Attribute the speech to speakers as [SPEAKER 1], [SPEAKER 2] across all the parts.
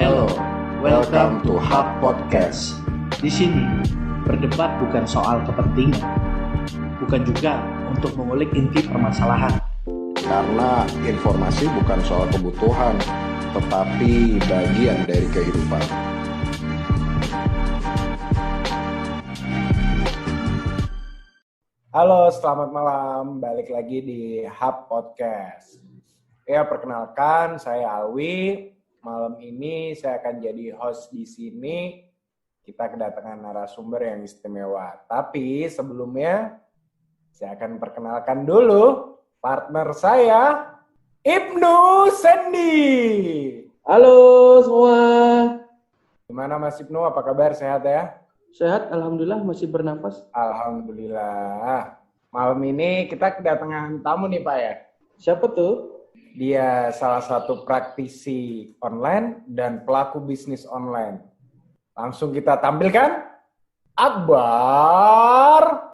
[SPEAKER 1] Hello, welcome to Hub Podcast.
[SPEAKER 2] Di sini, berdebat bukan soal kepentingan, bukan juga untuk mengulik inti permasalahan.
[SPEAKER 1] Karena informasi bukan soal kebutuhan, tetapi bagian dari kehidupan.
[SPEAKER 3] Halo, selamat malam. Balik lagi di Hub Podcast. Ya, perkenalkan, saya Alwi. Malam ini saya akan jadi host di sini. Kita kedatangan narasumber yang istimewa. Tapi sebelumnya, saya akan perkenalkan dulu partner saya, Ibnu Sendi.
[SPEAKER 4] Halo semua.
[SPEAKER 3] Gimana Mas Ibnu? Apa kabar? Sehat ya?
[SPEAKER 4] Sehat, alhamdulillah masih bernafas.
[SPEAKER 3] Alhamdulillah. Malam ini kita kedatangan tamu nih Pak ya.
[SPEAKER 4] Siapa tuh?
[SPEAKER 3] Dia salah satu praktisi online dan pelaku bisnis online. Langsung kita tampilkan Akbar.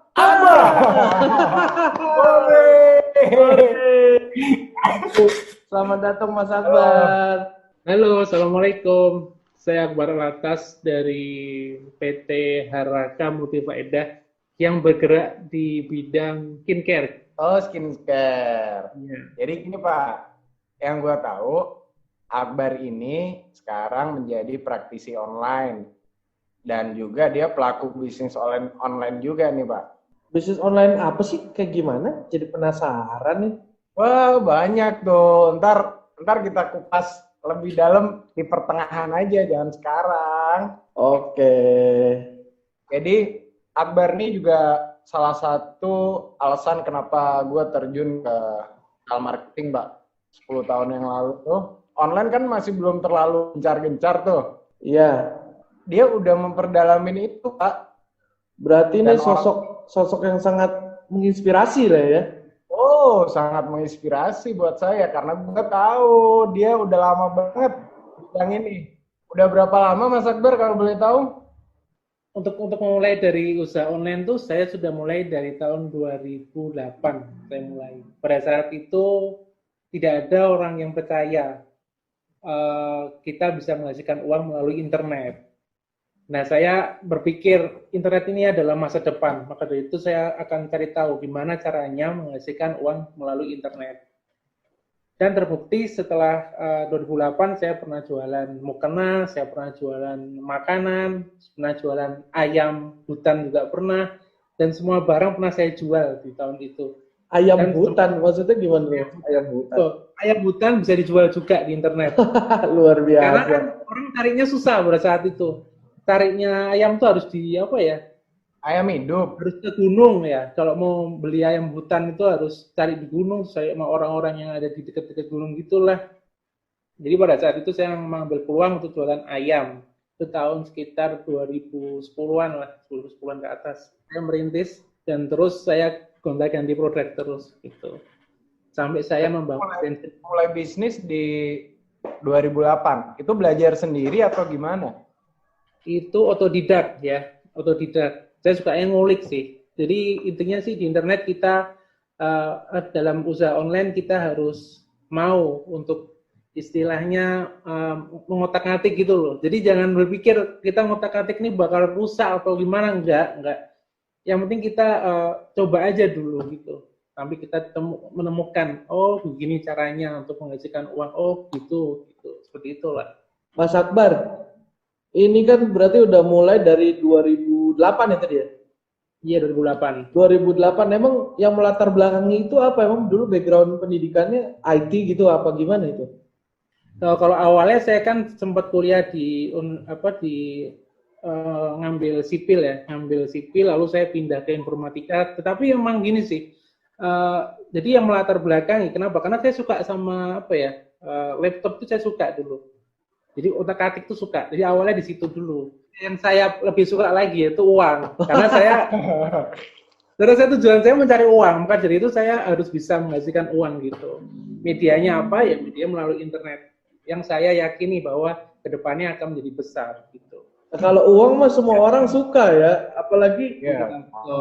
[SPEAKER 4] Selamat datang Mas Akbar.
[SPEAKER 5] Halo, Assalamualaikum. Saya Akbar Latas dari PT Haraka Multifaedah yang bergerak di bidang skincare.
[SPEAKER 3] Oh, skincare.
[SPEAKER 5] Ya.
[SPEAKER 3] Jadi gini Pak, yang gue tahu Akbar ini sekarang menjadi praktisi online dan juga dia pelaku bisnis online juga nih Pak.
[SPEAKER 4] Bisnis online apa sih? Kayak gimana? Jadi penasaran nih.
[SPEAKER 3] Wah, banyak tuh. Ntar kita kupas lebih dalam di pertengahan aja, jangan sekarang.
[SPEAKER 4] Oke.
[SPEAKER 3] Jadi Akbar ini juga salah satu alasan kenapa gue terjun ke digital marketing, Mbak. 10 tahun yang lalu tuh. Online kan masih belum terlalu gencar-gencar tuh.
[SPEAKER 4] Iya.
[SPEAKER 3] Dia udah memperdalamin itu, Pak.
[SPEAKER 4] Berarti ini
[SPEAKER 3] Dan
[SPEAKER 4] sosok yang sangat menginspirasi lah ya.
[SPEAKER 3] Oh, sangat menginspirasi buat saya. Karena gue tahu dia udah lama banget di bidang ini. Udah berapa lama Mas Akbar kalau boleh tahu?
[SPEAKER 5] Untuk memulai dari usaha online tuh saya sudah mulai dari tahun 2008 saya mulai. Pada saat itu tidak ada orang yang percaya kita bisa menghasilkan uang melalui internet. Nah, saya berpikir internet ini adalah masa depan. Maka dari itu saya akan cari tahu gimana caranya menghasilkan uang melalui internet. Dan terbukti setelah 2008 saya pernah jualan mukena, saya pernah jualan makanan, pernah jualan ayam hutan juga pernah, dan semua barang pernah saya jual di tahun itu.
[SPEAKER 4] Ayam
[SPEAKER 5] Dan
[SPEAKER 4] hutan, maksudnya gimana? Ayam hutan.
[SPEAKER 5] Ayam hutan bisa dijual juga di internet.
[SPEAKER 4] Luar biasa.
[SPEAKER 5] Karena kan orang tariknya susah pada saat itu. Tariknya ayam tuh harus di apa ya?
[SPEAKER 3] Ayam hidup.
[SPEAKER 5] Harus ke gunung ya. Kalau mau beli ayam hutan itu harus cari di gunung, saya sama orang-orang yang ada di dekat-dekat gunung gitulah. Jadi pada saat itu saya mengambil peluang untuk jualan ayam. Itu tahun sekitar 2010-an lah, 2010-an ke atas. Saya merintis dan terus saya gonta-ganti produk terus gitu. Sampai saya membangun
[SPEAKER 3] mulai bisnis di 2008. Itu belajar sendiri atau gimana?
[SPEAKER 5] Itu otodidak ya, otodidak. Saya suka ngulik sih. Jadi intinya sih di internet kita dalam usaha online kita harus mau untuk istilahnya mengotak-atik gitu loh. Jadi jangan berpikir kita ngotak-atik ini bakal rusak atau gimana, enggak. Yang penting kita coba aja dulu gitu. Sampai kita menemukan, oh begini caranya untuk menghasilkan uang, oh gitu. Seperti itulah.
[SPEAKER 4] Mas Akbar, ini kan berarti udah mulai dari 2008 ya tadi ya?
[SPEAKER 5] Iya, 2008.
[SPEAKER 4] 2008, emang yang melatar belakangnya itu apa? Emang dulu background pendidikannya IT gitu apa gimana itu?
[SPEAKER 5] Kalau awalnya saya kan sempat kuliah ngambil sipil ya, lalu saya pindah ke informatika. Tetapi emang gini sih, jadi yang melatar belakangi kenapa? Karena saya suka sama laptop itu saya suka dulu. Jadi otak-atik itu suka. Jadi awalnya di situ dulu. Yang saya lebih suka lagi yaitu uang. Karena tujuan saya mencari uang. Maka dari itu saya harus bisa menghasilkan uang gitu. Medianya apa? Ya media melalui internet. Yang saya yakini bahwa kedepannya akan menjadi besar gitu.
[SPEAKER 4] Nah, kalau uang mah semua orang suka ya. Apalagi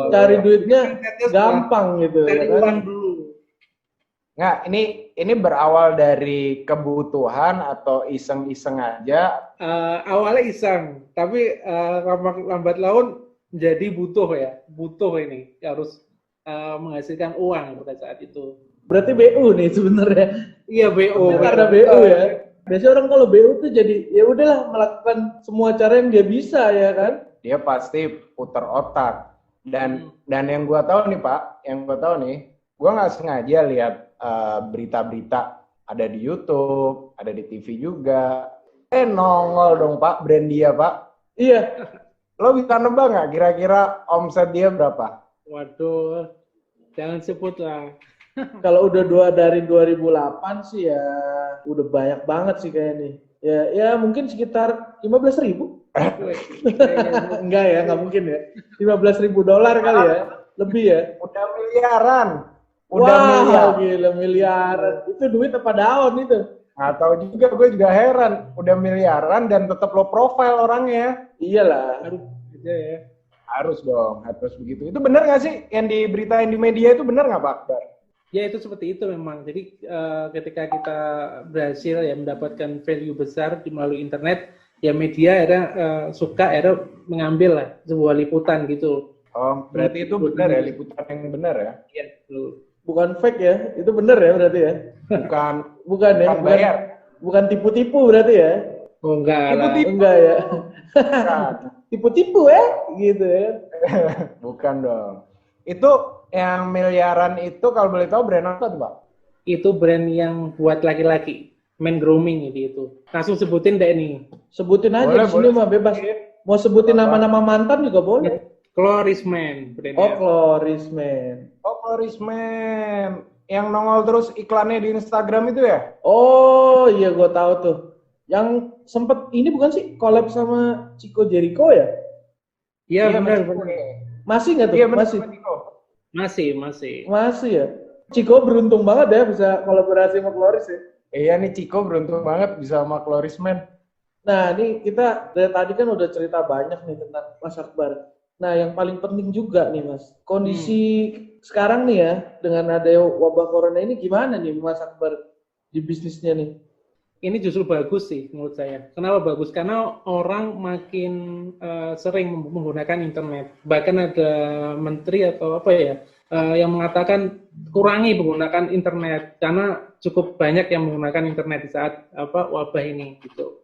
[SPEAKER 4] cari duitnya gampang gitu.
[SPEAKER 5] Cari
[SPEAKER 4] ya kan?
[SPEAKER 5] uang dulu.
[SPEAKER 3] Nggak, ini berawal dari kebutuhan atau iseng-iseng aja.
[SPEAKER 5] Awalnya iseng, tapi lambat laun menjadi butuh ini harus menghasilkan uang pada saat itu.
[SPEAKER 4] Berarti BU nih sebenarnya.
[SPEAKER 5] Iya BO.
[SPEAKER 4] Karena BU ya. Biasanya orang kalau BU tuh jadi ya udahlah melakukan semua cara yang dia bisa ya kan.
[SPEAKER 3] Dia pasti putar otak. Dan yang gua tahu nih Pak, gua nggak sengaja lihat berita-berita ada di YouTube, ada di TV juga. Nongol dong Pak, brand dia Pak.
[SPEAKER 4] Iya.
[SPEAKER 3] Lo bisa nebak nggak kira-kira omset dia berapa?
[SPEAKER 5] Waduh, jangan sebut lah.
[SPEAKER 4] Kalau udah dari 2008 sih ya udah banyak banget sih kayaknya. Ya mungkin sekitar 15.000. Enggak ya, nggak mungkin ya. $15.000 kali ya, lebih ya.
[SPEAKER 3] Udah miliaran.
[SPEAKER 4] Gila miliaran. Itu duit apa daun itu?
[SPEAKER 3] Nggak tahu juga, gue juga heran. Udah miliaran dan tetap low profile orangnya.
[SPEAKER 4] Iyalah.
[SPEAKER 5] Harus aja ya.
[SPEAKER 3] Harus dong, harus begitu. Itu benar nggak sih yang diberitain di media itu benar nggak Pak Akbar?
[SPEAKER 5] Ya itu seperti itu memang. Jadi ketika kita berhasil ya mendapatkan value besar melalui internet, ya media suka mengambil lah sebuah liputan gitu.
[SPEAKER 3] Oh, berarti itu benar ya, liputan yang benar ya?
[SPEAKER 5] Iya, betul.
[SPEAKER 4] Bukan fake ya, itu bener ya berarti ya. Bukan ya,
[SPEAKER 3] bukan bayar.
[SPEAKER 4] Bukan tipu-tipu berarti ya.
[SPEAKER 5] Oh enggak lah.
[SPEAKER 4] Enggak ya. Tipu-tipu ya, gitu ya.
[SPEAKER 3] Bukan dong. Itu yang miliaran itu kalau boleh tahu brand apa tuh Pak?
[SPEAKER 5] Itu brand yang buat laki-laki, men grooming itu. Langsung sebutin deh nih.
[SPEAKER 4] Sebutin aja di sini mah bebas. Mau sebutin nama-nama mantan juga boleh.
[SPEAKER 5] Chlorisman brandnya.
[SPEAKER 4] Oh, Chlorisman.
[SPEAKER 3] Oh, Chlorisman. Yang nongol terus iklannya di Instagram itu ya?
[SPEAKER 4] Oh, iya gue tahu tuh. Yang sempet ini bukan sih collab sama Chico Jericho ya?
[SPEAKER 5] Iya benar.
[SPEAKER 4] Masih nggak tuh?
[SPEAKER 3] Iya, benar,
[SPEAKER 5] Masih.
[SPEAKER 4] Masih ya. Chico beruntung banget ya bisa kolaborasi sama Chloris ya.
[SPEAKER 3] Iya nih Chico beruntung banget bisa sama Chlorisman.
[SPEAKER 4] Nah, ini kita dari tadi kan udah cerita banyak nih tentang Mas Akbar. Nah, yang paling penting juga nih Mas, kondisi sekarang nih ya, dengan ada wabah corona ini gimana nih Mas Akbar di bisnisnya nih?
[SPEAKER 5] Ini justru bagus sih menurut saya. Kenapa bagus? Karena orang makin sering menggunakan internet. Bahkan ada menteri atau apa ya, yang mengatakan kurangi menggunakan internet karena cukup banyak yang menggunakan internet di saat wabah ini gitu.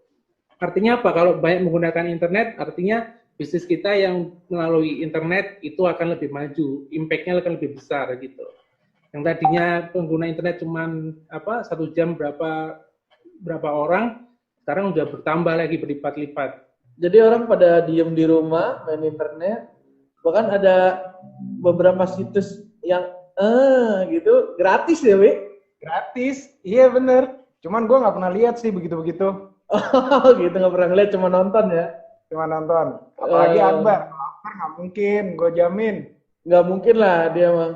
[SPEAKER 5] Artinya apa? Kalau banyak menggunakan internet, artinya bisnis kita yang melalui internet itu akan lebih maju, impact-nya akan lebih besar gitu. Yang tadinya pengguna internet cuma 1 jam berapa orang, sekarang udah bertambah lagi berlipat-lipat.
[SPEAKER 4] Jadi orang pada diem di rumah main internet, bahkan ada beberapa situs yang gitu gratis ya, Wi?
[SPEAKER 3] Gratis, iya bener. Cuman gue nggak pernah lihat sih begitu-begitu.
[SPEAKER 4] Oh gitu, nggak pernah ngeliat, cuma nonton ya?
[SPEAKER 3] Cuma nonton. Apalagi Akbar. Akbar nggak mungkin, gue jamin.
[SPEAKER 4] Nggak mungkin lah dia mah.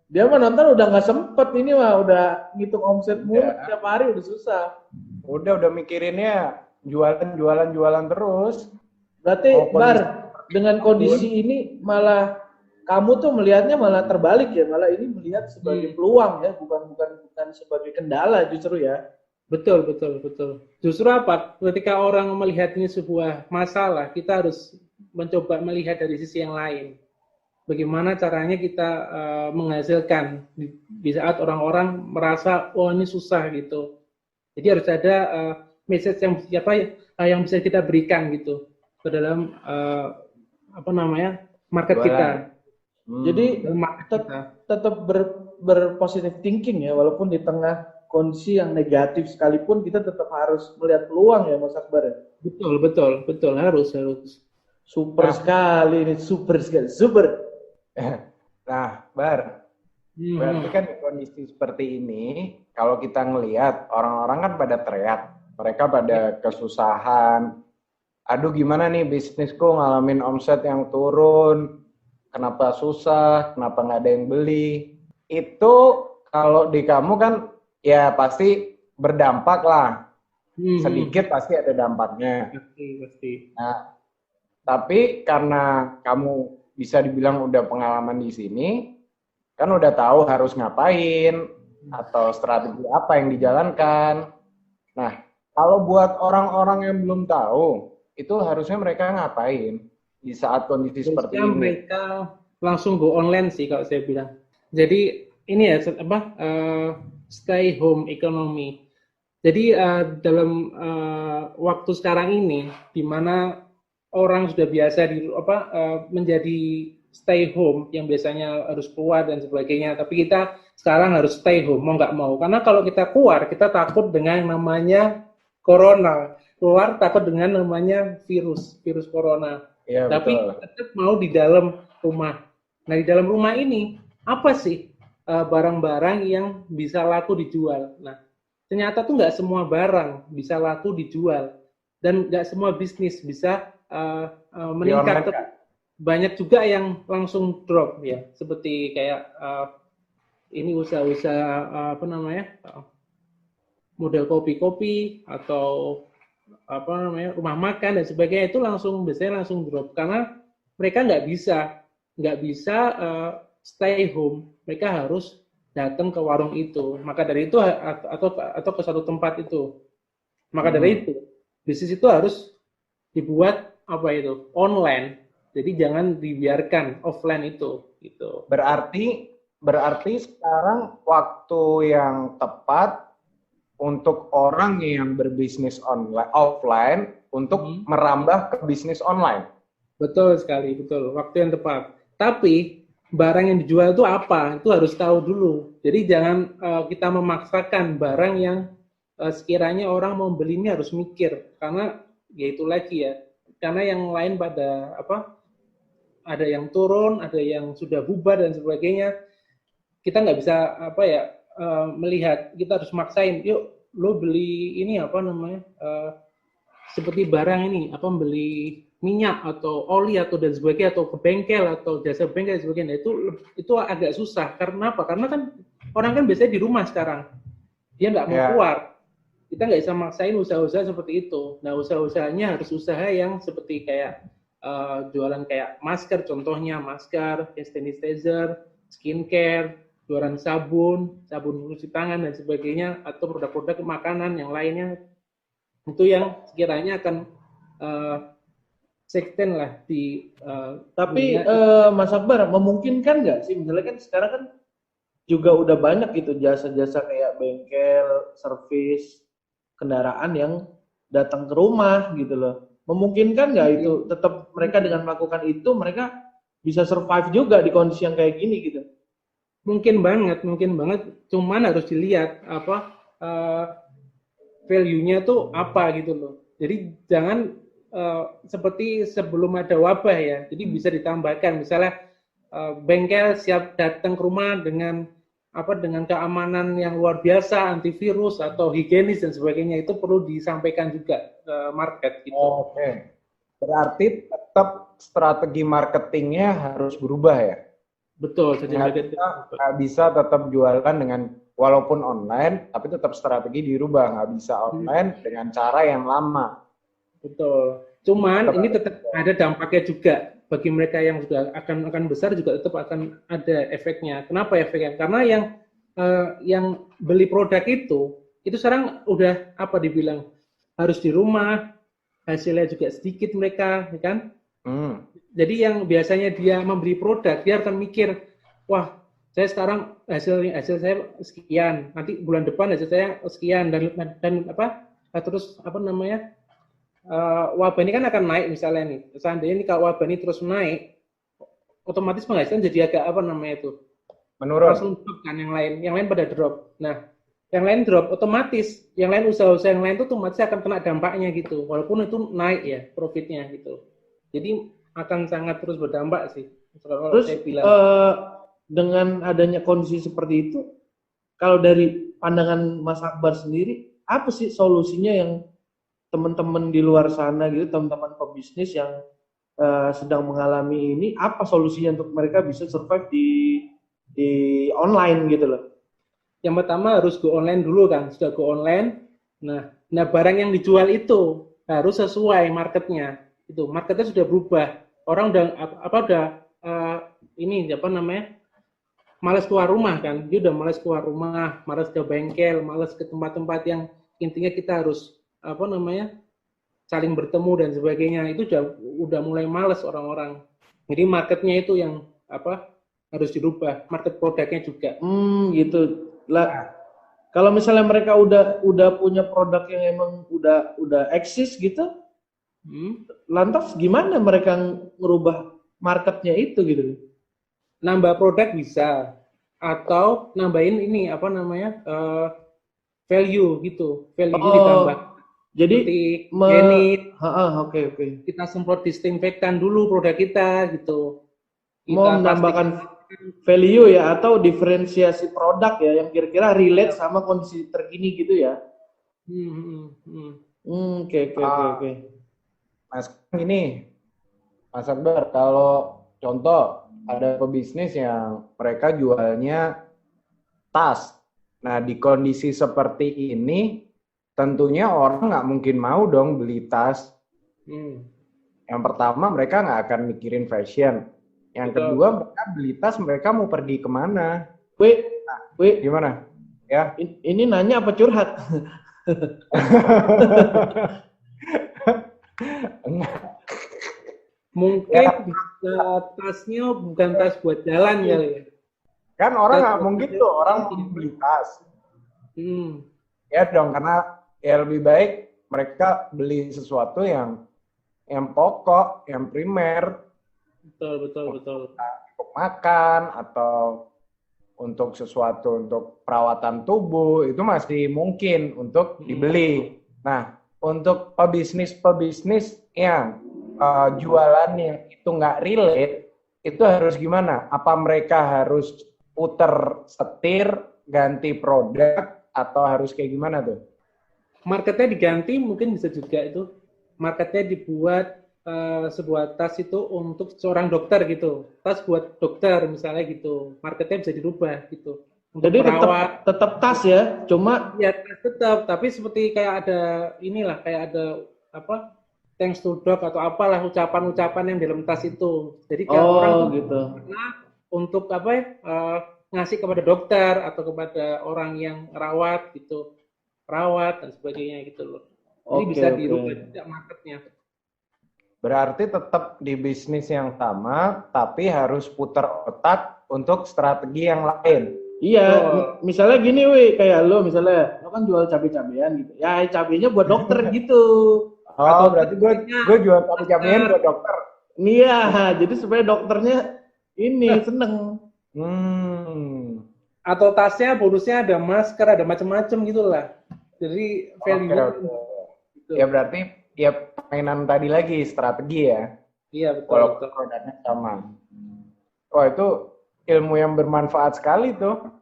[SPEAKER 4] Dia mah nonton udah nggak sempet, ini mah udah ngitung omset mulu tiap hari udah susah.
[SPEAKER 3] Udah mikirinnya jualan terus.
[SPEAKER 4] Berarti Bar, dengan kondisi ini malah kamu tuh melihatnya malah terbalik ya, malah ini melihat sebagai peluang ya, bukan sebagai kendala justru ya.
[SPEAKER 5] Betul. Justru apa? Ketika orang melihat ini sebuah masalah, kita harus mencoba melihat dari sisi yang lain. Bagaimana caranya kita menghasilkan di saat orang-orang merasa, oh ini susah gitu. Jadi harus ada message yang bisa kita berikan gitu ke dalam market kita.
[SPEAKER 4] Jadi tetap berpositif thinking ya, walaupun di tengah kondisi yang negatif sekalipun kita tetap harus melihat peluang ya Mas Akbar ya.
[SPEAKER 5] Betul harus.
[SPEAKER 4] Super sekali.
[SPEAKER 3] Nah, Bar, berarti kan di kondisi seperti ini, kalau kita ngelihat orang-orang kan pada teriak, mereka pada kesusahan. Aduh gimana nih bisnisku ngalamin omset yang turun, kenapa susah, kenapa nggak ada yang beli. Itu kalau di kamu kan ya pasti berdampak lah. Sedikit pasti ada dampaknya.
[SPEAKER 5] Pasti.
[SPEAKER 3] Nah, tapi karena kamu bisa dibilang udah pengalaman di sini, kan udah tahu harus ngapain, atau strategi apa yang dijalankan. Nah, kalau buat orang-orang yang belum tahu, itu harusnya mereka ngapain di saat kondisi seperti
[SPEAKER 5] Harusnya
[SPEAKER 3] ini?
[SPEAKER 5] mereka langsung go online sih kalau saya bilang. Jadi ini ya stay home economy. Jadi dalam waktu sekarang ini di mana orang sudah biasa menjadi stay home yang biasanya harus keluar dan sebagainya, tapi kita sekarang harus stay home mau nggak mau, karena kalau kita keluar kita takut dengan yang namanya corona, keluar takut dengan namanya virus corona.
[SPEAKER 3] Ya,
[SPEAKER 5] Tapi
[SPEAKER 3] betul.
[SPEAKER 5] tetap mau di dalam rumah. Nah, di dalam rumah ini apa sih barang-barang yang bisa laku dijual? Nah, ternyata tuh nggak semua barang bisa laku dijual dan nggak semua bisnis bisa meningkat.
[SPEAKER 3] Di online,
[SPEAKER 5] Banyak juga yang langsung drop ya, seperti kayak ini usaha-usaha model kopi-kopi atau rumah makan dan sebagainya, itu biasanya langsung drop karena mereka nggak bisa stay home, mereka harus datang ke warung itu, maka dari itu atau ke satu tempat itu, maka dari itu bisnis itu harus dibuat online, jadi jangan dibiarkan offline itu gitu.
[SPEAKER 3] Berarti sekarang waktu yang tepat untuk orang yang berbisnis offline untuk merambah ke bisnis online.
[SPEAKER 5] Betul sekali, betul. Waktu yang tepat. Tapi barang yang dijual itu apa? Itu harus tahu dulu. Jadi jangan kita memaksakan barang yang sekiranya orang mau beli ini harus mikir. Karena ya itu lagi ya. Karena yang lain ada yang turun, ada yang sudah bubar dan sebagainya. Kita nggak bisa melihat, kita harus maksain, yuk lo beli ini seperti barang ini, beli minyak atau oli atau dan sebagainya, atau ke bengkel atau jasa bengkel dan sebagainya, itu agak susah. Karena apa? Karena kan orang kan biasanya di rumah sekarang, dia nggak mau keluar. Kita nggak bisa maksain usaha-usaha seperti itu. Nah, usaha-usahanya harus usaha yang seperti kayak jualan kayak masker, contohnya masker, hand sanitizer, skincare, jualan sabun cuci tangan dan sebagainya, atau produk-produk makanan yang lainnya, itu yang sekiranya akan sustain lah di
[SPEAKER 4] tapi Mas Akbar, memungkinkan nggak sih, misalnya kan sekarang kan juga udah banyak gitu jasa-jasa kayak bengkel, servis kendaraan yang datang ke rumah gitu loh, memungkinkan nggak itu tetap mereka dengan melakukan itu mereka bisa survive juga di kondisi yang kayak gini gitu?
[SPEAKER 5] Mungkin banget. Cuman harus dilihat value-nya tuh apa gitu loh. Jadi jangan seperti sebelum ada wabah ya. Jadi bisa ditambahkan, misalnya bengkel siap datang ke rumah dengan keamanan yang luar biasa, antivirus atau higienis dan sebagainya, itu perlu disampaikan juga ke market gitu.
[SPEAKER 3] Oke. Berarti tetap strategi marketingnya harus berubah ya?
[SPEAKER 5] Betul,
[SPEAKER 3] nggak bisa tetap jualan dengan walaupun online, tapi tetap strategi dirubah, nggak bisa online dengan cara yang lama.
[SPEAKER 5] Betul. Cuman ini tetap ada dampaknya juga bagi mereka yang sudah akan besar, juga tetap akan ada efeknya. Kenapa efeknya? Karena yang beli produk itu sekarang udah dibilang harus di rumah, hasilnya juga sedikit mereka, kan? Jadi yang biasanya dia membeli produk, dia akan mikir, wah, saya sekarang hasil saya sekian, nanti bulan depan hasil saya sekian, dan wabah ini kan akan naik misalnya nih. Seandainya ini kalau wabah ini terus naik, otomatis penghasilan jadi agak
[SPEAKER 3] menurun.
[SPEAKER 5] Langsung drop kan, yang lain pada drop. Nah, yang lain drop, otomatis yang lain usaha-usaha yang lain itu otomatis akan kena dampaknya gitu, walaupun itu naik ya profitnya gitu. Jadi akan sangat terus berdampak sih.
[SPEAKER 4] Terus saya bilang. Dengan adanya kondisi seperti itu, kalau dari pandangan Mas Akbar sendiri, apa sih solusinya yang teman-teman di luar sana gitu, teman-teman pebisnis yang sedang mengalami ini, apa solusinya untuk mereka bisa survive di online gitu loh?
[SPEAKER 5] Yang pertama harus go online dulu kan, sudah go online. Nah barang yang dijual itu harus sesuai marketnya. Itu marketnya sudah berubah. Orang udah malas keluar rumah kan, dia udah malas keluar rumah, malas ke bengkel, malas ke tempat-tempat yang intinya kita harus saling bertemu dan sebagainya. Itu udah mulai malas orang-orang. Jadi marketnya itu yang harus dirubah, market produknya juga.
[SPEAKER 4] Gitu lah. Kalau misalnya mereka udah punya produk yang emang udah eksis gitu, lantas gimana mereka ngerubah marketnya itu gitu?
[SPEAKER 5] Nambah produk bisa, atau nambahin ini value gitu, value-nya ditambah.
[SPEAKER 4] Jadi oke.
[SPEAKER 5] Kita semprot disinfektan dulu produk kita gitu.
[SPEAKER 4] Mau menambahkan value ya, atau diferensiasi produk ya yang kira-kira relate sama kondisi terkini gitu ya. Oke.
[SPEAKER 3] Mas ini Mas Akbar, kalau contoh ada pebisnis yang mereka jualnya tas. Nah, di kondisi seperti ini tentunya orang nggak mungkin mau dong beli tas. Yang pertama mereka nggak akan mikirin fashion. Yang kedua mereka beli tas, mereka mau pergi kemana? Gimana? Ya.
[SPEAKER 4] Ini nanya apa curhat?
[SPEAKER 5] Mungkin tasnya bukan tas buat jalan kali ya.
[SPEAKER 3] Kan orang nggak mungkin tuh orang beli tas. Ya dong, karena ya lebih baik mereka beli sesuatu yang pokok, yang primer.
[SPEAKER 5] Betul.
[SPEAKER 3] Untuk makan atau untuk sesuatu untuk perawatan tubuh itu masih mungkin untuk dibeli. Nah, untuk pebisnis yang jualannya itu nggak relate, itu harus gimana? Apa mereka harus puter setir, ganti produk, atau harus kayak gimana tuh?
[SPEAKER 5] Marketnya diganti mungkin bisa juga itu. Marketnya dibuat sebuah tas itu untuk seorang dokter gitu. Tas buat dokter misalnya gitu. Marketnya bisa dirubah gitu. Untuk
[SPEAKER 4] jadi
[SPEAKER 5] perawat.
[SPEAKER 4] tetap tas ya, cuma
[SPEAKER 5] ya tetap, tapi seperti kayak ada thanks to doc atau apalah ucapan-ucapan yang dalam tas itu. Jadi kalau orang tuh
[SPEAKER 4] gitu.
[SPEAKER 5] Untuk ngasih kepada dokter atau kepada orang yang rawat gitu. Perawat dan sebagainya gitu loh. Jadi bisa dirubah juga marketnya.
[SPEAKER 3] Berarti tetap di bisnis yang sama, tapi harus putar otak untuk strategi yang lain.
[SPEAKER 4] Iya, misalnya gini kayak lo kan jual cabai-cabean gitu. Ya cabainya buat dokter gitu.
[SPEAKER 3] Atau berarti gue jual cabai-cabean buat dokter.
[SPEAKER 4] Iya, jadi supaya dokternya ini seneng.
[SPEAKER 5] Atau tasnya bonusnya ada masker, ada macam-macam gitulah. Jadi value.
[SPEAKER 3] Gitu. Ya berarti ya mainan tadi lagi strategi ya.
[SPEAKER 5] Iya betul.
[SPEAKER 3] Kalau produknya sama. Wah itu ilmu yang bermanfaat sekali tuh.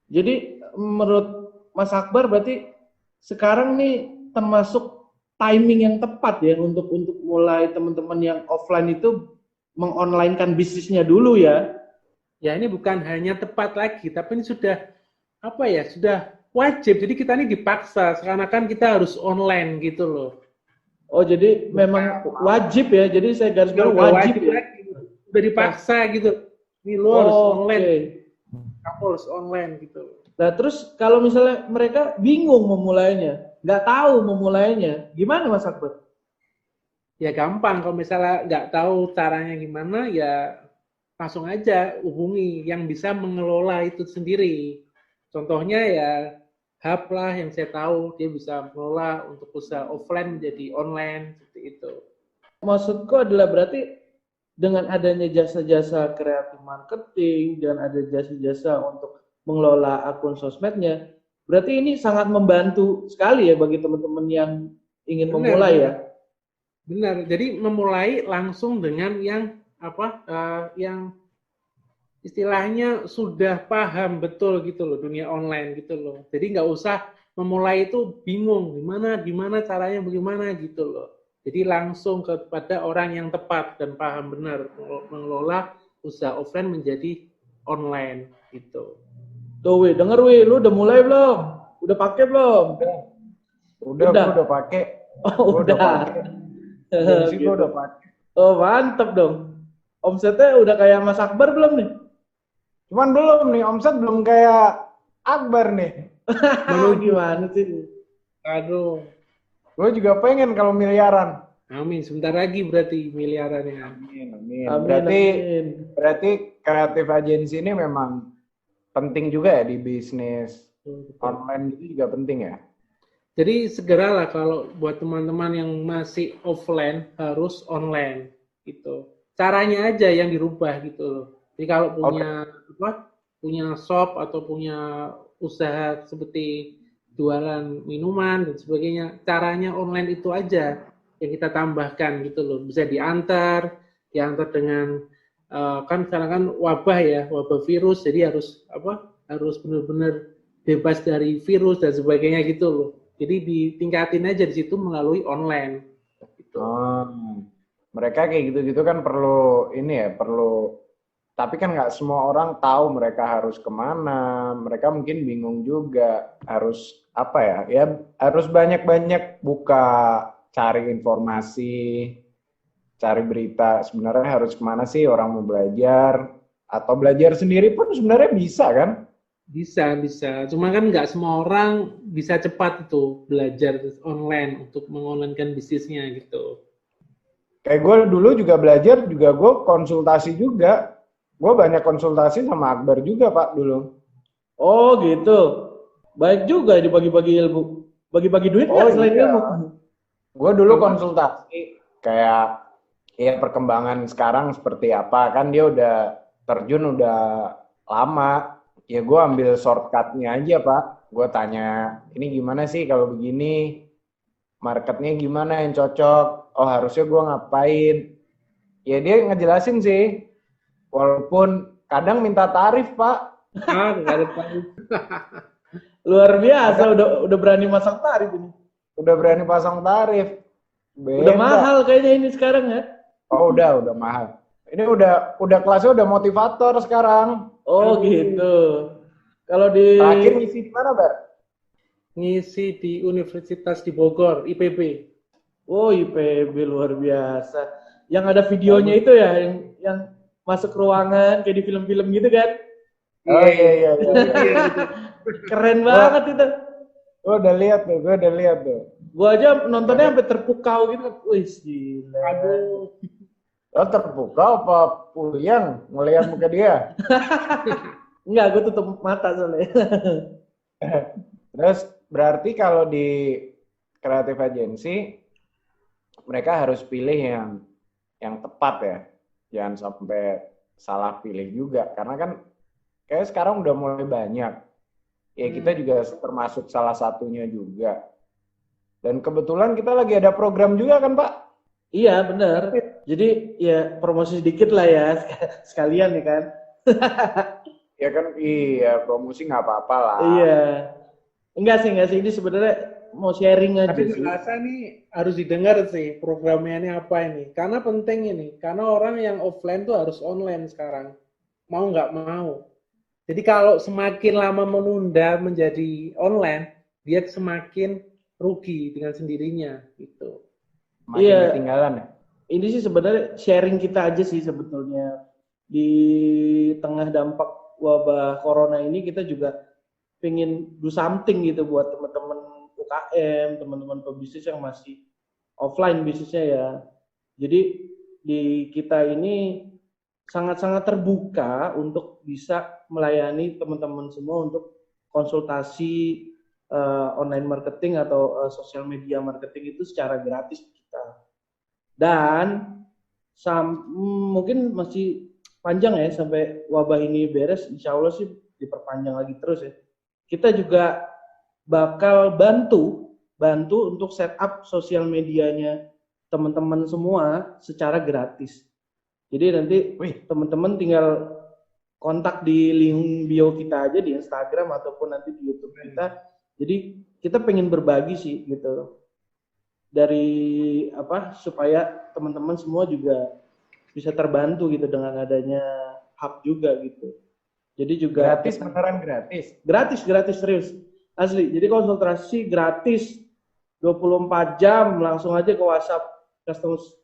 [SPEAKER 4] Jadi menurut Mas Akbar berarti sekarang nih termasuk timing yang tepat ya untuk mulai teman-teman yang offline itu mengonlinekan bisnisnya dulu ya.
[SPEAKER 5] Ya ini bukan hanya tepat lagi, tapi ini sudah sudah wajib. Jadi kita ini dipaksa, seakan-akan kita harus online gitu loh.
[SPEAKER 4] Oh jadi memang wajib ya, jadi saya garis bawahi wajib ya.
[SPEAKER 5] Lagi. Udah dipaksa gitu. Ini lo harus online. Kamu harus online gitu.
[SPEAKER 4] Nah terus kalau misalnya mereka bingung memulainya, nggak tahu memulainya, gimana Mas Akbar?
[SPEAKER 5] Ya gampang, kalau misalnya nggak tahu caranya gimana, ya langsung aja hubungi yang bisa mengelola itu sendiri. Contohnya ya Hub lah yang saya tahu, dia bisa mengelola untuk usaha offline menjadi online, seperti itu.
[SPEAKER 4] Maksudku adalah berarti dengan adanya jasa-jasa kreatif marketing dan ada jasa-jasa untuk mengelola akun sosmednya, berarti ini sangat membantu sekali ya bagi teman-teman yang ingin memulai ya.
[SPEAKER 5] Benar. Jadi memulai langsung dengan yang yang istilahnya sudah paham betul gitu loh dunia online gitu loh. Jadi nggak usah memulai itu bingung gimana caranya bagaimana gitu loh. Jadi langsung kepada orang yang tepat dan paham benar mengelola usaha offline menjadi online gitu.
[SPEAKER 4] Tuh denger lu udah mulai belum? Udah pakai belum?
[SPEAKER 3] Udah pakai.
[SPEAKER 4] Oh, udah.
[SPEAKER 3] Gitu. Udah pakai.
[SPEAKER 4] Oh, mantep dong. Omsetnya udah kayak Mas Akbar belum nih?
[SPEAKER 3] Cuman belum nih, omset belum kayak Akbar nih.
[SPEAKER 4] Gimana sih?
[SPEAKER 5] Aduh,
[SPEAKER 3] Gue juga pengen kalau miliaran.
[SPEAKER 5] amin. Sebentar lagi berarti miliarannya.
[SPEAKER 3] Amin.
[SPEAKER 4] Amin,
[SPEAKER 3] Berarti
[SPEAKER 4] amin.
[SPEAKER 3] kreatif agensi ini memang penting juga ya di bisnis
[SPEAKER 5] Betul.
[SPEAKER 3] online itu juga penting ya.
[SPEAKER 5] Jadi segeralah kalau buat teman-teman yang masih offline harus online gitu. Caranya aja yang dirubah gitu loh. Jadi kalau punya shop atau punya usaha seperti jualan minuman dan sebagainya, caranya online itu aja yang kita tambahkan gitu loh. Bisa diantar dengan kan sekarang kan wabah virus, jadi harus benar-benar bebas dari virus dan sebagainya gitu loh. Jadi ditingkatin aja di situ melalui online. Gitu.
[SPEAKER 3] Mereka kayak gitu-gitu kan perlu tapi kan nggak semua orang tahu mereka harus kemana. Mereka mungkin bingung juga harus harus banyak-banyak buka, cari informasi, cari berita. Sebenarnya harus kemana sih orang mau belajar atau belajar sendiri pun sebenarnya bisa kan?
[SPEAKER 5] Bisa. Cuma kan nggak semua orang bisa cepat itu belajar online untuk mengonlinekan bisnisnya gitu.
[SPEAKER 3] Kayak gue dulu juga belajar, juga gue konsultasi juga. Gue banyak konsultasi sama Akbar juga, Pak, dulu.
[SPEAKER 4] Oh gitu. Baik juga dibagi-bagi ilmu. Bagi-bagi duit nggak selain ilmu?
[SPEAKER 3] Gue dulu konsultasi kayak perkembangan sekarang seperti apa. Kan dia udah terjun udah lama. Ya gue ambil shortcut-nya aja, Pak. Gue tanya, ini gimana sih kalau begini? Marketnya gimana yang cocok? Oh harusnya gue ngapain? Ya dia ngejelasin sih. Walaupun kadang minta tarif, Pak.
[SPEAKER 5] Nggak ada tarif.
[SPEAKER 4] Luar biasa, udah berani masang tarif ini.
[SPEAKER 3] Udah berani pasang tarif.
[SPEAKER 4] Udah mahal kayaknya ini sekarang ya.
[SPEAKER 3] Oh udah mahal. Ini udah kelasnya udah motivator sekarang.
[SPEAKER 4] Oh gitu. Kalau di
[SPEAKER 3] Terakhir ngisi di mana, Bar?
[SPEAKER 5] Ngisi di Universitas di Bogor, IPB.
[SPEAKER 4] Oh IPB luar biasa. Yang ada videonya itu ya, yang masuk ruangan kayak di film-film gitu kan?
[SPEAKER 3] Oh iya.
[SPEAKER 4] Keren banget itu.
[SPEAKER 3] Gue udah lihat tuh.
[SPEAKER 4] Gua aja nontonnya sampai terpukau gitu. Wih, gila.
[SPEAKER 5] Aduh.
[SPEAKER 3] Lo terpukau apa puyeng ngelihat muka dia?
[SPEAKER 4] Enggak, gue tutup mata soalnya.
[SPEAKER 3] Terus berarti kalau di kreatif agency mereka harus pilih yang tepat ya. Jangan sampai salah pilih juga karena kan kayak sekarang udah mulai banyak. Ya kita juga termasuk salah satunya juga. Dan kebetulan kita lagi ada program juga kan, Pak?
[SPEAKER 4] Iya, benar. Jadi ya promosi sedikit lah ya sekalian ya kan.
[SPEAKER 3] Ya kan, promosi nggak apa-apa lah.
[SPEAKER 4] Iya. Enggak sih. Ini sebenarnya mau sharing aja
[SPEAKER 5] Tapi
[SPEAKER 4] sih.
[SPEAKER 5] rasa nih harus didengar sih programnya ini apa ini. Karena penting ini. Karena orang yang offline tuh harus online sekarang. Mau nggak mau. Jadi kalau semakin lama menunda menjadi online, dia semakin rugi dengan sendirinya gitu.
[SPEAKER 3] Makin
[SPEAKER 4] Iya.
[SPEAKER 3] ketinggalan ya.
[SPEAKER 4] Ini sih sebenarnya sharing kita aja sih sebetulnya. Di tengah dampak wabah corona ini kita juga pengen do something gitu buat teman-teman UKM, teman-teman pebisnis yang masih offline bisnisnya ya. Jadi di kita ini sangat-sangat terbuka untuk bisa melayani teman-teman semua untuk konsultasi online marketing atau social media marketing itu secara gratis kita. Dan mungkin masih panjang ya sampai wabah ini beres, insya Allah sih diperpanjang lagi terus ya. Kita juga bakal bantu untuk setup sosial medianya teman-teman semua secara gratis. Jadi nanti teman-teman tinggal kontak di link bio kita aja di Instagram ataupun nanti di YouTube kita. Jadi kita pengen berbagi sih gitu. Dari supaya teman-teman semua juga bisa terbantu gitu dengan adanya hub juga gitu. Jadi juga
[SPEAKER 3] Gratis, beneran gratis.
[SPEAKER 4] Gratis serius. Asli. Jadi konsultasi gratis 24 jam langsung aja ke WhatsApp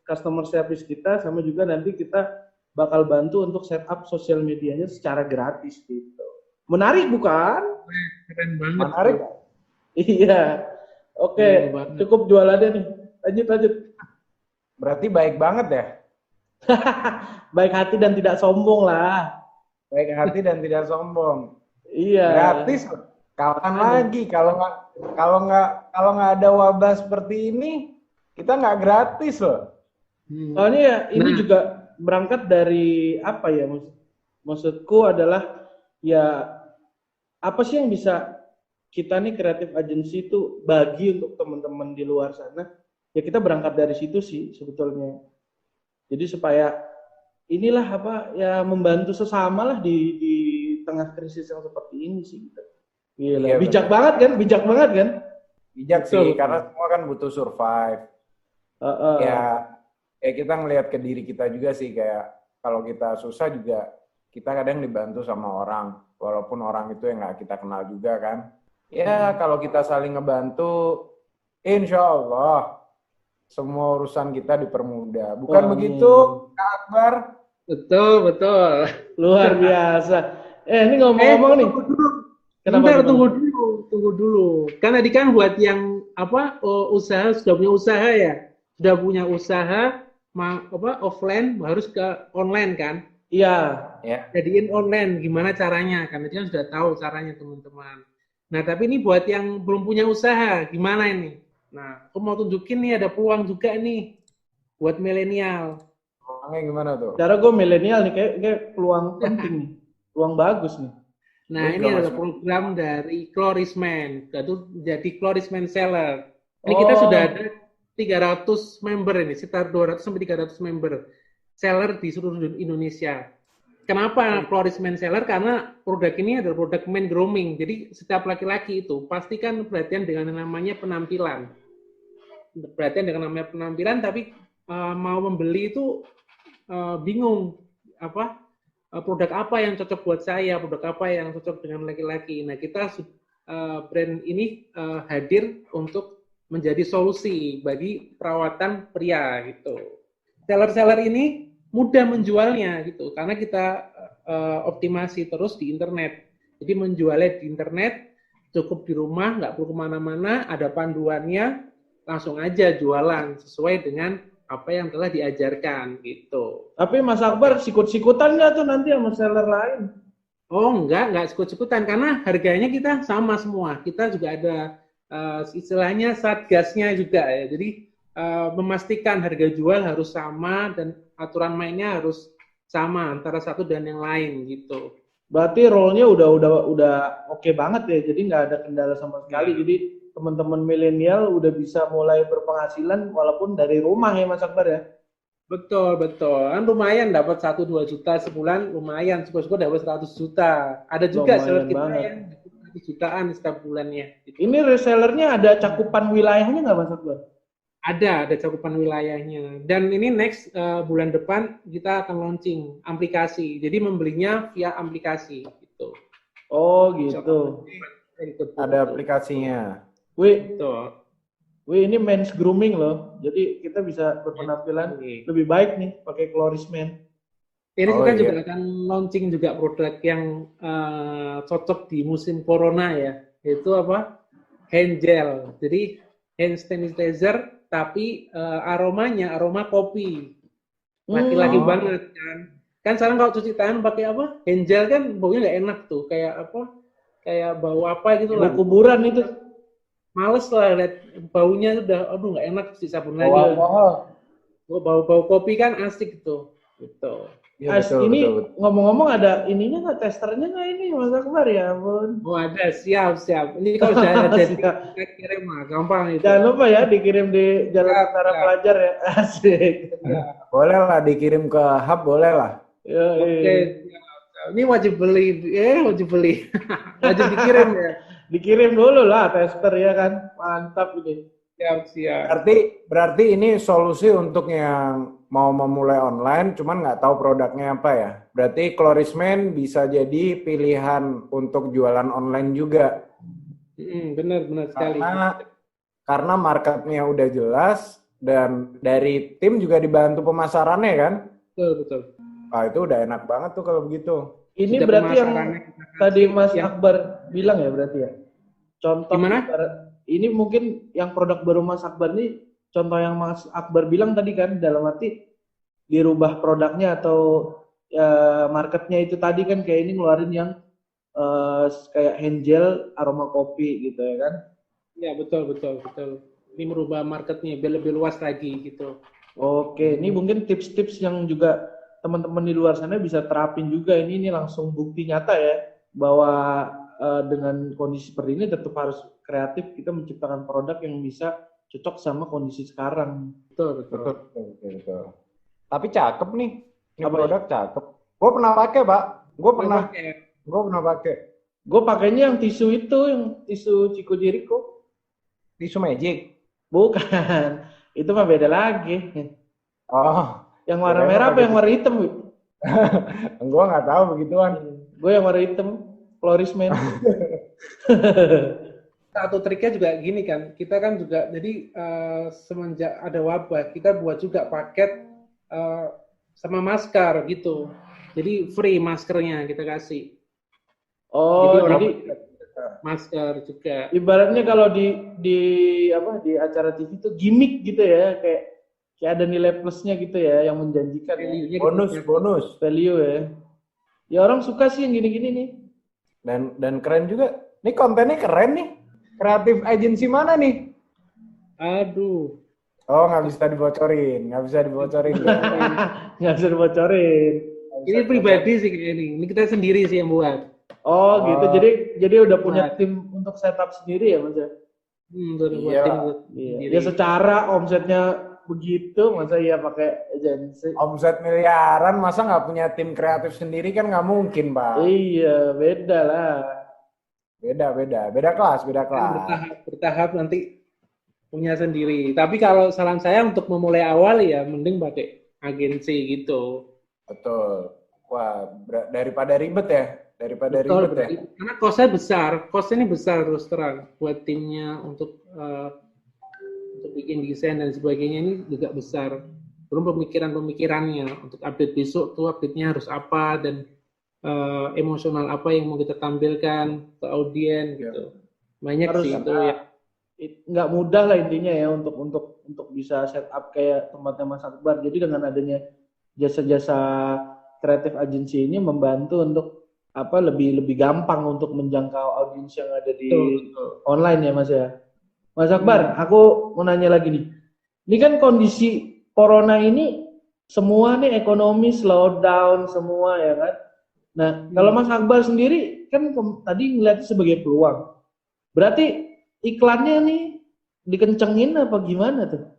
[SPEAKER 4] customer service kita, sama juga nanti kita bakal bantu untuk setup sosial medianya secara gratis gitu. Menarik bukan?
[SPEAKER 5] Keren banget.
[SPEAKER 3] Menarik.
[SPEAKER 4] Iya. Oke,
[SPEAKER 5] Keren banget.
[SPEAKER 4] cukup jualannya nih. Lanjut.
[SPEAKER 3] Berarti baik banget ya.
[SPEAKER 4] Baik hati dan tidak sombong lah.
[SPEAKER 3] Baik hati dan tidak sombong.
[SPEAKER 4] Iya.
[SPEAKER 3] Gratis. Kapan lagi kalau nggak ada wabah seperti ini, kita nggak gratis loh.
[SPEAKER 4] Soalnya ya ini
[SPEAKER 5] Nah.
[SPEAKER 4] juga berangkat dari apa ya? Maksudku adalah ya apa sih yang bisa kita nih kreatif agency itu bagi untuk teman-teman di luar sana? Ya kita berangkat dari situ sih sebetulnya. Jadi supaya inilah apa ya membantu sesama lah di tengah krisis yang seperti ini sih. Gila,
[SPEAKER 3] Iya,
[SPEAKER 4] bijak
[SPEAKER 3] benar.
[SPEAKER 4] banget kan? Bijak banget kan?
[SPEAKER 3] Bijak
[SPEAKER 4] Betul.
[SPEAKER 3] sih, karena semua kan butuh survive. Ya kita ngelihat ke diri kita juga sih, kayak kalau kita susah juga kita kadang dibantu sama orang, walaupun orang itu yang nggak kita kenal juga kan. Ya kalau kita saling ngebantu, insya Allah semua urusan kita dipermudah. Bukan
[SPEAKER 4] Amin.
[SPEAKER 3] begitu, Kak Akbar?
[SPEAKER 5] Betul.
[SPEAKER 4] Luar biasa. Ini ngomong-ngomong nih.
[SPEAKER 5] Bentar,
[SPEAKER 4] Kenapa?
[SPEAKER 5] tunggu dulu. Kan tadi kan buat yang usaha sudah punya usaha ya, sudah punya usaha offline harus ke online kan?
[SPEAKER 4] Iya.
[SPEAKER 3] Ya.
[SPEAKER 5] Jadiin online gimana caranya? Kan tadi kan sudah tahu caranya teman-teman. Nah tapi ini buat yang belum punya usaha gimana ini? Nah aku mau tunjukin nih ada peluang juga nih buat milenial.
[SPEAKER 3] Orangnya gimana tuh?
[SPEAKER 4] Cara gue milenial nih kayak peluang penting nih. Peluang bagus nih.
[SPEAKER 5] Nah, ini adalah program dari Clorisman, itu jadi Clorisman Seller. Ini kita sudah ada 300 member ini, sekitar 200 sampai 300 member seller di seluruh Indonesia. Kenapa Clorisman Seller? Karena produk ini adalah produk men grooming. Jadi setiap laki-laki itu pastikan perhatian dengan namanya penampilan. Perhatian dengan namanya penampilan, tapi mau membeli itu bingung produk apa yang cocok buat saya, produk apa yang cocok dengan laki-laki. Nah, kita brand ini hadir untuk menjadi solusi bagi perawatan pria gitu. Seller-seller ini mudah menjualnya gitu, karena kita optimasi terus di internet. Jadi menjualnya di internet, cukup di rumah, nggak perlu kemana-mana, ada panduannya, langsung aja jualan sesuai dengan apa yang telah diajarkan gitu.
[SPEAKER 4] Tapi Mas Akbar sikut-sikutan nggak tuh nanti sama seller lain?
[SPEAKER 5] Oh enggak sikut-sikutan karena harganya kita sama semua. Kita juga ada istilahnya satgasnya juga ya. Jadi memastikan harga jual harus sama dan aturan mainnya harus sama antara satu dan yang lain gitu.
[SPEAKER 4] Berarti role-nya udah oke banget ya. Jadi nggak ada kendala sama sekali. Jadi teman-teman milenial udah bisa mulai berpenghasilan walaupun dari rumah ya Mas Akbar ya.
[SPEAKER 5] Betul. Kan lumayan dapat 1-2 juta sebulan, lumayan. Syukur-syukur dapat 100 juta. Ada juga
[SPEAKER 4] Lumayan
[SPEAKER 5] seller kita
[SPEAKER 4] banget.
[SPEAKER 5] yang 100 jutaan setiap bulannya. Gitu.
[SPEAKER 4] Ini resellernya ada cakupan wilayahnya nggak Mas Akbar?
[SPEAKER 5] Ada cakupan wilayahnya. Dan ini next bulan depan kita akan launching aplikasi. Jadi membelinya via aplikasi gitu.
[SPEAKER 4] Oh gitu.
[SPEAKER 3] Ada aplikasinya.
[SPEAKER 4] Wih,
[SPEAKER 5] Betul.
[SPEAKER 4] ini men's grooming loh. Jadi kita bisa berpenampilan lebih baik nih pakai Clorisman.
[SPEAKER 5] Ini
[SPEAKER 3] Oh,
[SPEAKER 5] kita
[SPEAKER 3] iya.
[SPEAKER 5] juga akan launching juga produk yang cocok di musim corona ya. Yaitu hand gel. Jadi hand sanitizer tapi aromanya aroma kopi. Laki-laki banget kan. Kan sekarang kalau cuci tangan pakai hand gel kan baunya nggak enak tuh. Kayak bau apa gitu lah.
[SPEAKER 4] Kuburan itu.
[SPEAKER 5] Males lah lihat baunya udah nggak enak cuci sabun lagi. Bau kopi kan asik tuh. Gitu.
[SPEAKER 3] Ya, betul.
[SPEAKER 4] Ngomong-ngomong ada ininya nggak, testernya nggak ini Mas Akbar ya ampun.
[SPEAKER 5] Oh ada, siap. Ini kalau sudah ada kita kirim mah gampang itu.
[SPEAKER 4] Jangan lupa ya dikirim di Jalan Antara Pelajar ya. Asik.
[SPEAKER 3] Boleh lah dikirim ke hub, boleh lah.
[SPEAKER 5] Oke. Ini wajib beli. Wajib dikirim ya.
[SPEAKER 4] Dikirim dulu lah tester ya kan. Mantap ini.
[SPEAKER 5] Siap.
[SPEAKER 3] Berarti ini solusi untuk yang mau memulai online, cuman nggak tahu produknya apa ya. Berarti Clorisman bisa jadi pilihan untuk jualan online juga.
[SPEAKER 5] Benar sekali.
[SPEAKER 3] Karena marketnya udah jelas dan dari tim juga dibantu pemasarannya kan.
[SPEAKER 5] Betul.
[SPEAKER 3] Itu udah enak banget tuh kalau begitu.
[SPEAKER 4] Ini
[SPEAKER 5] Sudah
[SPEAKER 4] berarti yang
[SPEAKER 5] pemasarannya kita kasih,
[SPEAKER 4] tadi Mas
[SPEAKER 5] yang
[SPEAKER 4] Akbar bilang ya berarti ya. Contoh
[SPEAKER 5] Gimana?
[SPEAKER 4] ini mungkin yang produk baru Mas Akbar ini contoh yang Mas Akbar bilang tadi kan, dalam arti dirubah produknya atau marketnya itu tadi kan, kayak ini ngeluarin yang kayak hand gel aroma kopi gitu ya kan.
[SPEAKER 5] Ya, betul. Ini merubah marketnya biar lebih luas lagi gitu.
[SPEAKER 4] Oke, ini mungkin tips-tips yang juga teman-teman di luar sana bisa terapin juga. Ini langsung bukti nyata ya bahwa dengan kondisi seperti ini tetap harus kreatif, kita menciptakan produk yang bisa cocok sama kondisi sekarang.
[SPEAKER 5] Betul.
[SPEAKER 3] Betul. Tapi cakep nih. Ini
[SPEAKER 4] Apa
[SPEAKER 3] produk cakep. Gue pernah pakai, Pak. Gue pernah pakai.
[SPEAKER 4] Gue pakainya yang tisu itu, yang tisu Chico Jericho.
[SPEAKER 3] Tisu Magic.
[SPEAKER 4] Bukan, itu mah beda lagi.
[SPEAKER 3] Oh,
[SPEAKER 4] Yang warna merah apa yang warna hitam?
[SPEAKER 3] gue nggak tahu begituan.
[SPEAKER 4] Gue yang warna hitam, Florisman.
[SPEAKER 5] Satu triknya juga gini kan, kita kan juga jadi semenjak ada wabah kita buat juga paket sama masker gitu. Jadi free maskernya kita kasih.
[SPEAKER 4] Oh, jadi
[SPEAKER 5] masker juga.
[SPEAKER 4] ibaratnya kalau di acara TV itu gimmick gitu ya, kayak ada nilai plusnya gitu ya, yang menjanjikan ya.
[SPEAKER 3] Bonus.
[SPEAKER 4] Value ya. Ya orang suka sih yang gini-gini nih.
[SPEAKER 3] Dan keren juga. Nih kontennya keren nih. Kreatif agency mana nih?
[SPEAKER 5] Aduh.
[SPEAKER 3] Oh, nggak bisa dibocorin.
[SPEAKER 4] Nggak bisa dibocorin.
[SPEAKER 5] Ini pribadi sih kayak ini. Ini kita sendiri sih yang buat.
[SPEAKER 4] Oh, gitu. Jadi udah punya tim untuk setup sendiri ya, Mas ya?
[SPEAKER 5] Udah buat
[SPEAKER 3] Iya.
[SPEAKER 5] tim buat
[SPEAKER 4] Iya.
[SPEAKER 5] sendiri.
[SPEAKER 4] Ya secara omsetnya begitu, masa iya pakai agensi?
[SPEAKER 3] Omset miliaran, masa nggak punya tim kreatif sendiri kan nggak mungkin, Pak.
[SPEAKER 4] Iya, beda lah.
[SPEAKER 3] Beda kelas.
[SPEAKER 5] Bertahap nanti punya sendiri. Tapi kalau saran saya untuk memulai awal ya mending pakai agensi gitu.
[SPEAKER 3] Betul. Wah, daripada ribet ya.
[SPEAKER 5] Betul, karena cost ini besar terus terang buat timnya untuk bikin desain dan sebagainya, ini juga besar. Belum pemikirannya untuk update besok tuh update-nya harus apa dan emosional apa yang mau kita tampilkan ke audiens gitu. Banyak
[SPEAKER 4] Harus
[SPEAKER 5] sih itu ya.
[SPEAKER 4] Nggak mudah lah intinya ya untuk bisa setup kayak tempatnya Mas Akbar. Jadi dengan adanya jasa-jasa kreatif agensi ini membantu untuk lebih gampang untuk menjangkau audiens yang ada di online ya Mas ya. Mas Akbar, aku mau nanya lagi nih. Ini kan kondisi corona ini semua nih ekonomi slow down semua ya kan. Nah, kalau Mas Akbar sendiri kan tadi ngeliatnya sebagai peluang. Berarti iklannya nih dikencengin apa gimana tuh?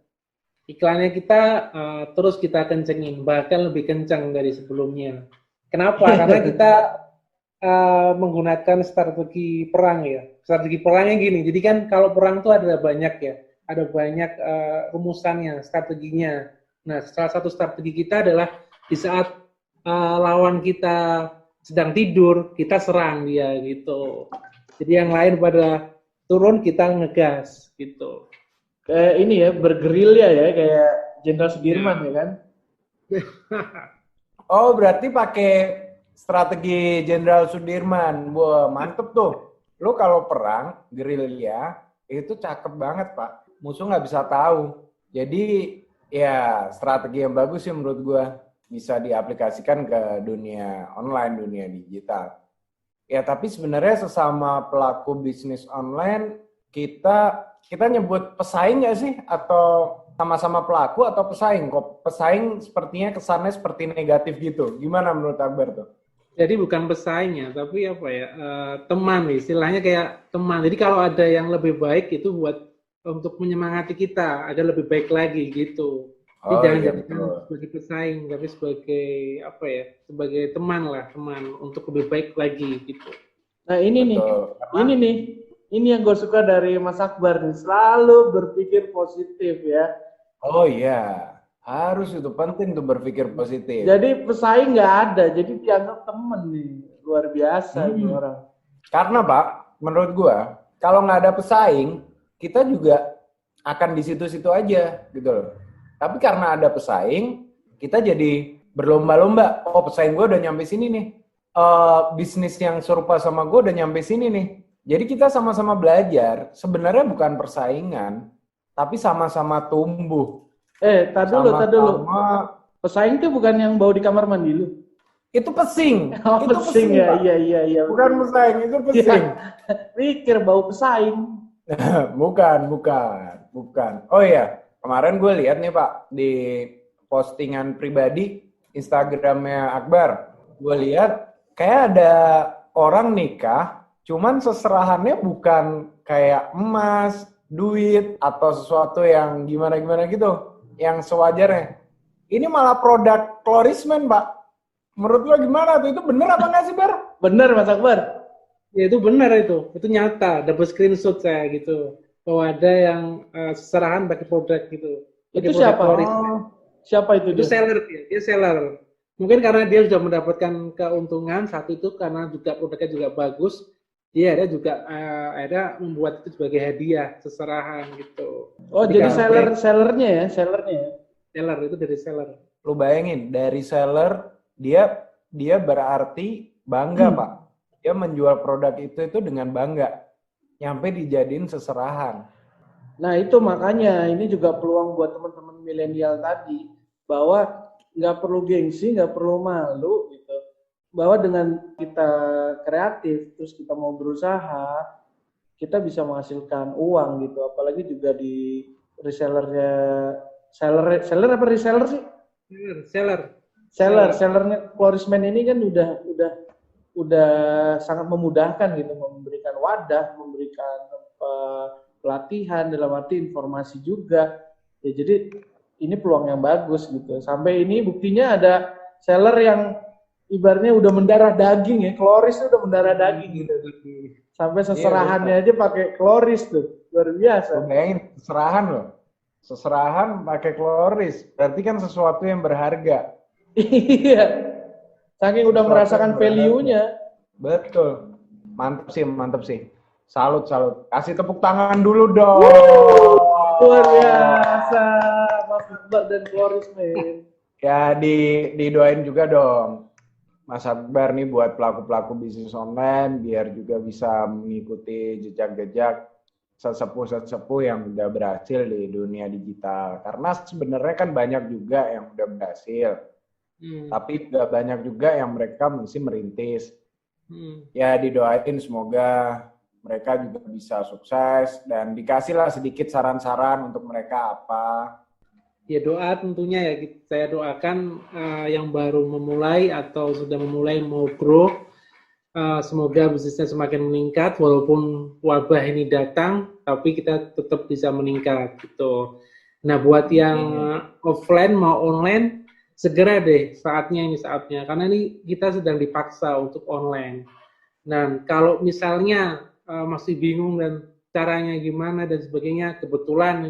[SPEAKER 5] Iklannya kita terus kita kencengin, bahkan lebih kencang dari sebelumnya. Kenapa? Karena kita menggunakan strategi perang ya. Strategi perangnya gini, jadi kan kalau perang tuh ada banyak ya, ada banyak rumusannya, strateginya. Nah, salah satu strategi kita adalah di saat lawan kita sedang tidur, kita serang dia gitu. Jadi yang lain pada turun, kita ngegas gitu.
[SPEAKER 4] Kayak ini ya, bergerilya ya, kayak Jenderal Sudirman ya kan?
[SPEAKER 3] Oh, berarti pakai strategi Jenderal Sudirman. Wah, mantep tuh. Lu kalau perang, gerilya, itu cakep banget, Pak. Musuh nggak bisa tahu. Jadi, ya strategi yang bagus sih menurut gua. Bisa diaplikasikan ke dunia online, dunia digital. Ya, tapi sebenarnya sesama pelaku bisnis online, kita nyebut pesaing nggak sih? Atau sama-sama pelaku atau pesaing? Kok pesaing sepertinya kesannya seperti negatif gitu. Gimana menurut Akbar tuh?
[SPEAKER 5] Jadi bukan pesaing ya, tapi apa ya, teman, istilahnya kayak teman. Jadi kalau ada yang lebih baik itu buat untuk menyemangati kita agar lebih baik lagi gitu. Jadi jangan jadikan sebagai pesaing, tapi sebagai apa ya, sebagai teman lah, teman untuk lebih baik lagi gitu.
[SPEAKER 4] Nah ini yang gue suka dari Mas Akbar nih, selalu berpikir positif ya.
[SPEAKER 3] Oh iya, harus itu penting tuh berpikir positif.
[SPEAKER 4] Jadi pesaing nggak ada, jadi dianggap temen nih, luar biasa nih orang.
[SPEAKER 3] Karena Pak, menurut gua, kalau nggak ada pesaing, kita juga akan di situ-situ aja gitu loh. Tapi karena ada pesaing, kita jadi berlomba-lomba. Oh, pesaing gue udah nyampe sini nih. Bisnis yang serupa sama gue udah nyampe sini nih. Jadi kita sama-sama belajar. Sebenarnya bukan persaingan, tapi sama-sama tumbuh.
[SPEAKER 4] Tar dulu. Pesaing tuh bukan yang bawa di kamar mandi lu.
[SPEAKER 3] Itu pesing.
[SPEAKER 4] Oh,
[SPEAKER 3] itu
[SPEAKER 4] pesing ya.
[SPEAKER 3] Pak.
[SPEAKER 4] Iya.
[SPEAKER 3] Bukan pesaing, itu pesing.
[SPEAKER 4] Pikir bau pesaing.
[SPEAKER 3] bukan. Oh iya, kemarin gue lihat nih Pak di postingan pribadi Instagramnya Akbar. Gue lihat kayak ada orang nikah, cuman seserahannya bukan kayak emas, duit, atau sesuatu yang gimana-gimana gitu, yang sewajarnya. Ini malah produk Klorismen, Pak. Menurut lo gimana tuh? Itu bener apa nggak sih, Bar?
[SPEAKER 4] Bener, Mas Akbar.
[SPEAKER 5] Ya itu benar itu nyata, dapat screenshot saya gitu bahwa ada yang seserahan pakai produk gitu.
[SPEAKER 4] Itu siapa? Siapa itu?
[SPEAKER 5] Itu seller dia seller. Mungkin karena dia sudah mendapatkan keuntungan saat itu karena juga produknya juga bagus, dia ada juga ada membuat itu sebagai hadiah seserahan gitu.
[SPEAKER 4] Oh jadi sellernya. Seller
[SPEAKER 5] itu dari seller.
[SPEAKER 3] Lu bayangin dari seller dia berarti bangga Pak. Dia menjual produk itu dengan bangga. Nyampe dijadiin seserahan.
[SPEAKER 4] Nah itu makanya ini juga peluang buat teman-teman milenial tadi bahwa nggak perlu gengsi, nggak perlu malu gitu. Bahwa dengan kita kreatif, terus kita mau berusaha, kita bisa menghasilkan uang gitu. Apalagi juga di resellernya, seller apa reseller sih? Sellernya Klorismen ini kan udah sangat memudahkan gitu, memberikan wadah, memberikan pelatihan dalam arti informasi juga. Ya, jadi ini peluang yang bagus gitu. Sampai ini buktinya ada seller yang ibaratnya udah mendarah daging ya, Kloris udah mendarah daging gitu. Sampai seserahannya aja pakai Kloris tuh, luar biasa.
[SPEAKER 3] Bayangin seserahan loh, seserahan pakai Kloris, berarti kan sesuatu yang berharga.
[SPEAKER 4] Iya. Saking udah merasakan value-nya.
[SPEAKER 3] Betul. Mantap sih. Salut. Kasih tepuk tangan dulu dong.
[SPEAKER 4] Luar biasa. Mas Akbar dan Klorismen.
[SPEAKER 3] Ya didoain juga dong. Mas Akbar nih buat pelaku-pelaku bisnis online biar juga bisa mengikuti jejak-jejak sesepuh-sesepuh yang udah berhasil di dunia digital. Karena sebenarnya kan banyak juga yang udah berhasil. Tapi juga banyak juga yang mereka masih merintis. Ya didoain semoga mereka juga bisa sukses dan dikasihlah sedikit saran-saran untuk mereka apa.
[SPEAKER 5] Ya doa tentunya ya, saya doakan yang baru memulai atau sudah memulai mau grow, semoga bisnisnya semakin meningkat walaupun wabah ini datang, tapi kita tetap bisa meningkat gitu. Nah buat yang offline mau online, segera deh saatnya karena ini kita sedang dipaksa untuk online. Nah kalau misalnya masih bingung dan caranya gimana dan sebagainya, kebetulan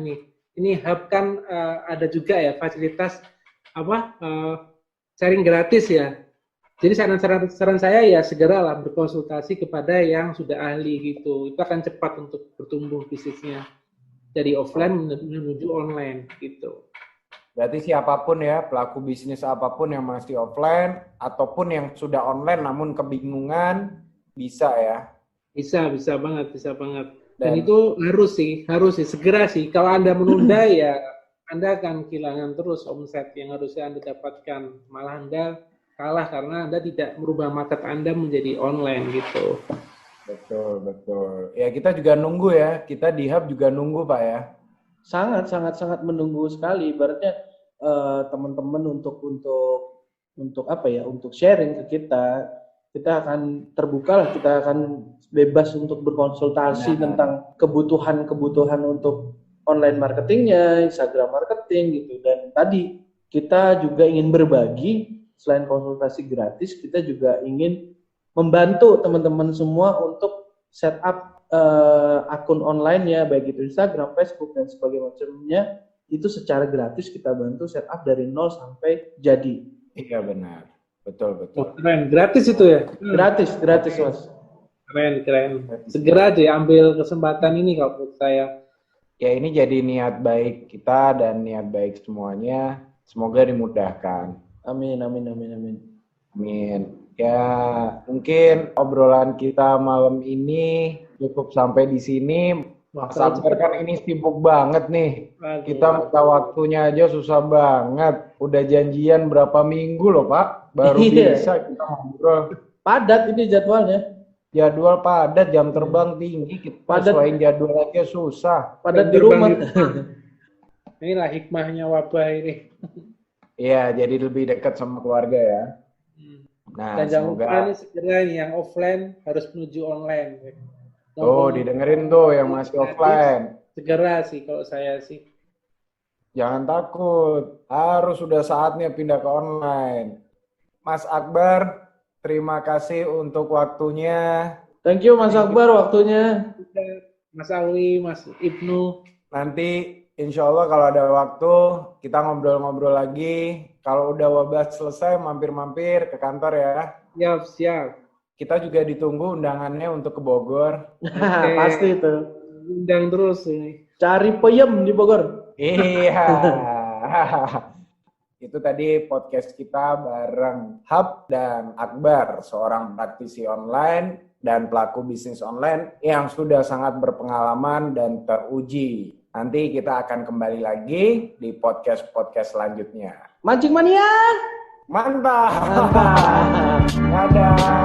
[SPEAKER 5] ini hub kan ada juga ya fasilitas sharing gratis ya. Jadi saran saya ya segeralah berkonsultasi kepada yang sudah ahli gitu. Itu akan cepat untuk bertumbuh bisnisnya dari offline menuju online gitu.
[SPEAKER 3] Berarti siapapun ya, pelaku bisnis apapun yang masih offline, ataupun yang sudah online namun kebingungan, bisa ya?
[SPEAKER 5] Bisa banget. Dan itu harus sih, segera sih. Kalau Anda menunda ya, Anda akan kehilangan terus omset yang harusnya Anda dapatkan. Malah Anda kalah karena Anda tidak merubah market Anda menjadi online gitu.
[SPEAKER 3] Betul. Ya kita juga nunggu ya, kita di Hub juga nunggu Pak ya.
[SPEAKER 4] Sangat menunggu sekali. Ibaratnya teman-teman untuk sharing ke kita akan terbuka lah, kita akan bebas untuk berkonsultasi tentang kebutuhan untuk online marketingnya, Instagram marketing gitu. Dan tadi kita juga ingin berbagi, selain konsultasi gratis, kita juga ingin membantu teman-teman semua untuk setup akun online-nya, baik itu Instagram, Facebook dan sebagainya macamnya. Itu secara gratis kita bantu setup dari nol sampai jadi.
[SPEAKER 3] Iya benar, betul.
[SPEAKER 5] Oh, keren, gratis itu ya?
[SPEAKER 4] Gratis Mas.
[SPEAKER 5] Keren. Segera deh ambil kesempatan ini kalau menurut saya.
[SPEAKER 3] Ya ini jadi niat baik kita dan niat baik semuanya. Semoga dimudahkan.
[SPEAKER 4] Amin.
[SPEAKER 3] Amin. Ya, mungkin obrolan kita malam ini cukup sampai di sini. Mas Akbar kan ini sibuk banget nih. Kita minta waktunya aja susah banget. Udah janjian berapa minggu loh, Pak. Baru bisa kita ngobrol.
[SPEAKER 4] Padat ini jadwalnya.
[SPEAKER 3] Jadwal padat, jam terbang tinggi. Kita sesuaiin jadwal aja susah.
[SPEAKER 4] Padat di rumah.
[SPEAKER 5] Inilah hikmahnya wabah ini.
[SPEAKER 3] Iya, jadi lebih dekat sama keluarga ya. Nah,
[SPEAKER 5] Dan jangan
[SPEAKER 3] semoga...
[SPEAKER 5] lupa nih segera nih, yang offline harus menuju online.
[SPEAKER 3] Oh, didengerin tuh yang masih offline.
[SPEAKER 5] Segera sih kalau saya sih.
[SPEAKER 3] Jangan takut, harus sudah saatnya pindah ke online. Mas Akbar, terima kasih untuk waktunya.
[SPEAKER 4] Thank you Mas Akbar waktunya.
[SPEAKER 5] Mas Alwi, Mas Ibnu.
[SPEAKER 3] Nanti insya Allah kalau ada waktu kita ngobrol-ngobrol lagi. Kalau udah wabah selesai mampir-mampir ke kantor ya.
[SPEAKER 5] Siap.
[SPEAKER 3] Kita juga ditunggu undangannya untuk ke Bogor.
[SPEAKER 4] Pasti itu.
[SPEAKER 5] Undang terus ini.
[SPEAKER 4] Cari peyem di Bogor.
[SPEAKER 3] Iya. Itu tadi podcast kita bareng Hub dan Akbar, seorang praktisi online dan pelaku bisnis online yang sudah sangat berpengalaman dan teruji. Nanti kita akan kembali lagi di podcast-podcast selanjutnya.
[SPEAKER 4] Mancing mania.
[SPEAKER 3] Mantap. Dadah.